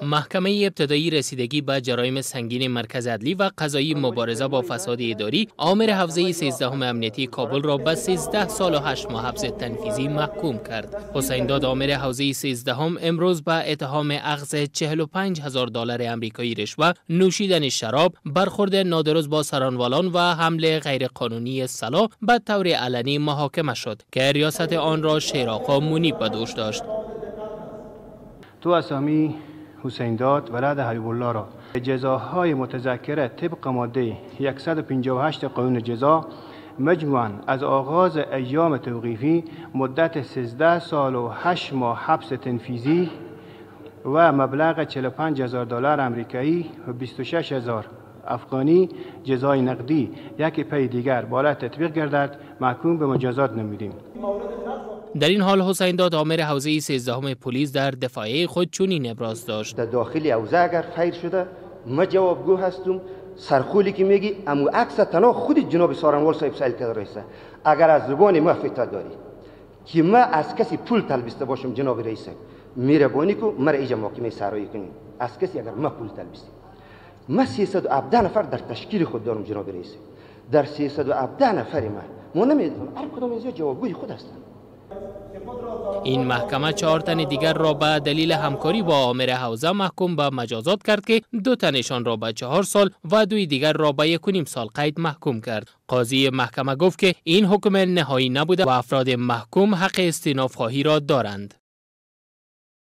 محکمه ابتدایی رسیدگی به جرایم سنگین مرکز عدلی و قضایی مبارزه با فساد اداری عامر حوزه 13 امنیتی کابل را به 13 سال و 8 ماه حبس تنفیذی محکوم کرد. حسین داد عامر حوزه 13 امروز به اتهام اخذ $45,000 آمریکایی رشوه، نوشیدن شراب، برخورد نادرست با سرانوالان و حمله غیرقانونی سلاح به طور علنی محاکمه شد که ریاست آن را شیرآقا منیب به دوش داشت. تو اسامی حسین داد ولد حبیب الله را جزاهای متذکره طبق ماده 158 قانون جزا مجموعاً از آغاز ایام توقیفی مدت 13 سال و 8 ماه حبس تنفیذی و مبلغ $45,000 آمریکایی و 26,000 افغانی جزای نقدی یک پی دیگر بالا تطبیق گردد محکوم به مجازات نمودیم. در این حال حسین داد عامر حوزه 13 پلیس در دفاعی خود چنین ابراز داشت: در داخل حوزه اگر فیر شده ما جوابگو هستم. سرخولی که میگی امو عکس تنها خود جناب سارنوال صاحب سائل کرده رئیسه. اگر از زبان ما فتا داری که ما از کسی پول طلبیسته باشم جناب رئیسه مهربانی کو مرا اینجا محاکمه سرایی کنیم. از کسی اگر ما پول طلبیسته ما 317 نفر در تشکیل خود دارم جناب رئیسه. در 317 نفر ما نمیدونم هر کدام از جوابگوی خود هستند. این محکمه 4 تن دیگر را به دلیل همکاری با عامر حوزه محکوم به مجازات کرد که 2 تنشان را به 4 سال و 2 دیگر را به 1.5 سال قید محکوم کرد. قاضی محکمه گفت که این حکم نهایی نبوده و افراد محکوم حق استئناف خواهی را دارند.